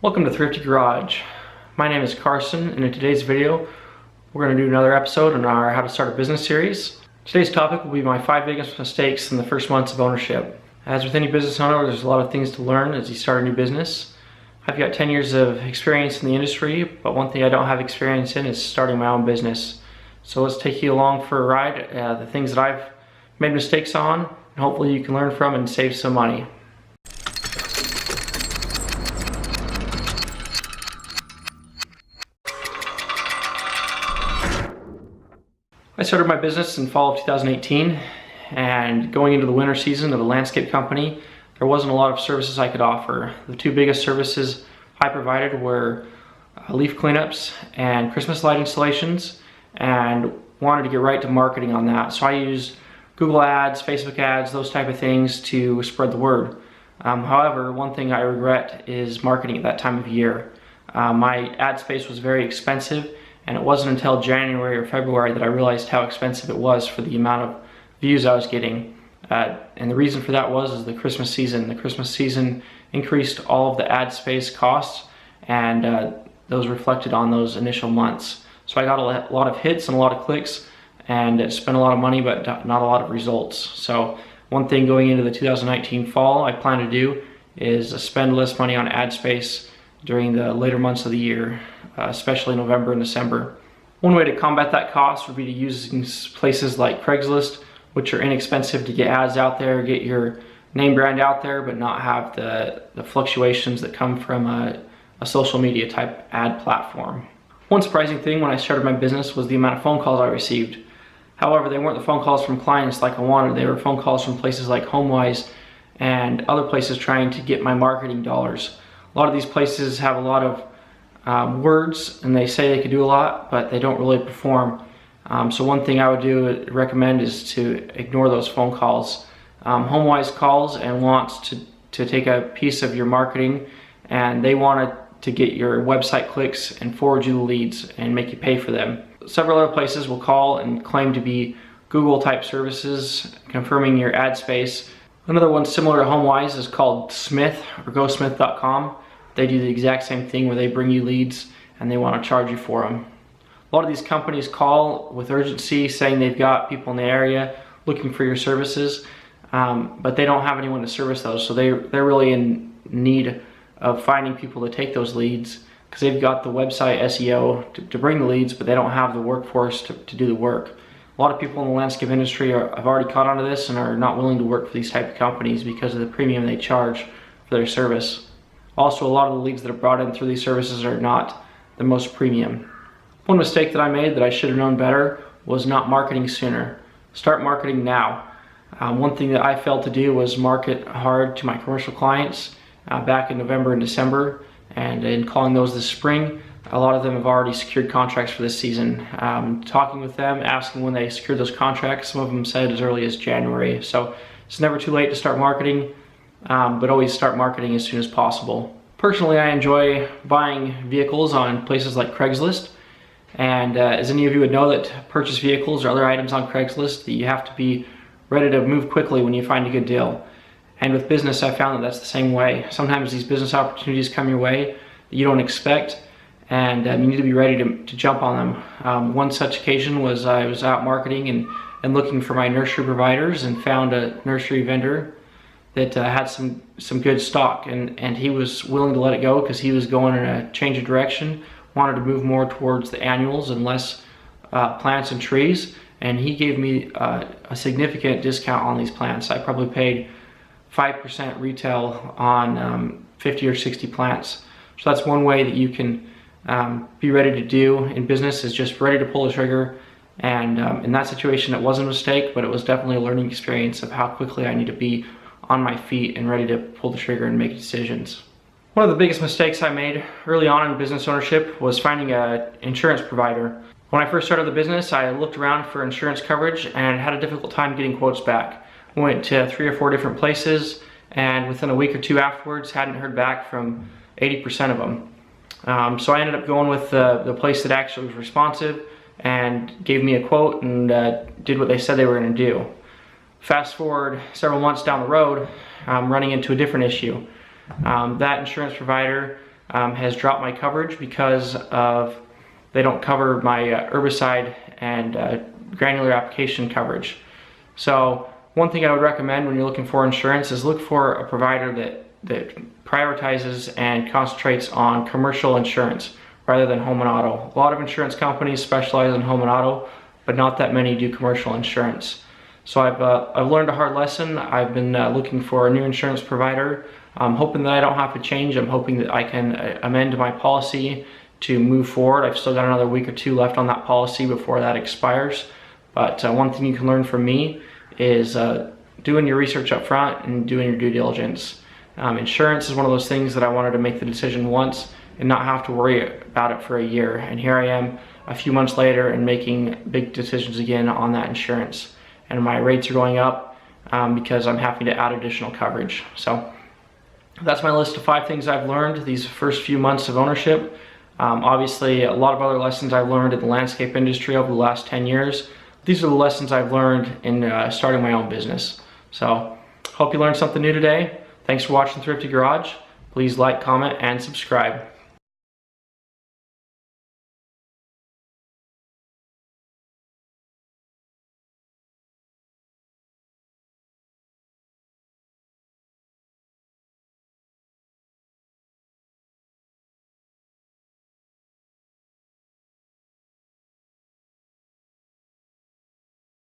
Welcome to Thrifty Garage. My name is Carson, and in today's video we're going to do another episode on our How to Start a Business series. Today's topic will be my 5 biggest mistakes in the first months of ownership. As with any business owner, there's a lot of things to learn as you start a new business. I've got 10 years of experience in the industry, but one thing I don't have experience in is starting my own business. So let's take you along for a ride, the things that I've made mistakes on, and hopefully you can learn from and save some money. I started my business in fall of 2018, and going into the winter season of a landscape company, there wasn't a lot of services I could offer. The two biggest services I provided were leaf cleanups and Christmas light installations, and wanted to get right to marketing on that. So I used Google ads, Facebook ads, those type of things to spread the word. However, one thing I regret is marketing at that time of year. My ad space was very expensive, and it wasn't until January or February that I realized how expensive it was for the amount of views I was getting. And the reason for that was the Christmas season. The Christmas season increased all of the ad space costs, and those reflected on those initial months. So I got a lot of hits and a lot of clicks, and spent a lot of money, but not a lot of results. So one thing going into the 2019 fall I plan to do is spend less money on ad space during the later months of the year, especially November and December. One way to combat that cost would be to use places like Craigslist, which are inexpensive to get ads out there, get your name brand out there, but not have the fluctuations that come from a social media type ad platform. One surprising thing when I started my business was the amount of phone calls I received. However, they weren't the phone calls from clients like I wanted. They were phone calls from places like HomeWise and other places trying to get my marketing dollars. A lot of these places have a lot of words, and they say they could do a lot, but they don't really perform. So one thing I would recommend is to ignore those phone calls. HomeWise calls and wants to take a piece of your marketing, and they want to get your website clicks and forward you the leads and make you pay for them. Several other places will call and claim to be Google type services, confirming your ad space. Another one similar to HomeWise is called Smith or GoSmith.com. They do the exact same thing where they bring you leads and they want to charge you for them. A lot of these companies call with urgency saying they've got people in the area looking for your services, but they don't have anyone to service those. So they're really in need of finding people to take those leads, because they've got the website SEO to bring the leads, but they don't have the workforce to do the work. A lot of people in the landscape industry have already caught on to this and are not willing to work for these type of companies because of the premium they charge for their service. Also, a lot of the leads that are brought in through these services are not the most premium. One mistake that I made that I should have known better was not marketing sooner. Start marketing now. One thing that I failed to do was market hard to my commercial clients back in November and December, and in calling those this spring, a lot of them have already secured contracts for this season. Talking with them, asking when they secured those contracts, some of them said as early as January. So it's never too late to start marketing, but always start marketing as soon as possible. Personally, I enjoy buying vehicles on places like Craigslist, and as any of you would know that purchase vehicles or other items on Craigslist, that you have to be ready to move quickly when you find a good deal. And with business, I found that that's the same way. Sometimes these business opportunities come your way that you don't expect, and you need to be ready to jump on them. One such occasion was I was out marketing and looking for my nursery providers, and found a nursery vendor that had some good stock, and he was willing to let it go because he was going in a change of direction, wanted to move more towards the annuals and less plants and trees, and he gave me a significant discount on these plants. I probably paid 5% retail on 50 or 60 plants. So that's one way that you can be ready to do in business, is just ready to pull the trigger. And in that situation, it wasn't a mistake, but it was definitely a learning experience of how quickly I need to be on my feet and ready to pull the trigger and make decisions. One of the biggest mistakes I made early on in business ownership was finding an insurance provider. When I first started the business, I looked around for insurance coverage and had a difficult time getting quotes back. Went to 3 or 4 different places, and within a week or two afterwards hadn't heard back from 80% of them. So I ended up going with the place that actually was responsive and gave me a quote and did what they said they were going to do. Fast forward several months down the road, I'm running into a different issue. That insurance provider has dropped my coverage because of they don't cover my herbicide and granular application coverage. So one thing I would recommend when you're looking for insurance is look for a provider that prioritizes and concentrates on commercial insurance rather than home and auto. A lot of insurance companies specialize in home and auto, but not that many do commercial insurance. So I've learned a hard lesson. I've been looking for a new insurance provider. I'm hoping that I don't have to change. I'm hoping that I can amend my policy to move forward. I've still got another week or two left on that policy before that expires. But one thing you can learn from me is doing your research up front and doing your due diligence. Insurance is one of those things that I wanted to make the decision once and not have to worry about it for a year. And here I am a few months later and making big decisions again on that insurance. And my rates are going up because I'm having to add additional coverage. So that's my list of 5 things I've learned these first few months of ownership. Obviously, a lot of other lessons I've learned in the landscape industry over the last 10 years. These are the lessons I've learned in starting my own business. So hope you learned something new today. Thanks for watching Thrifty Garage. Please like, comment, and subscribe.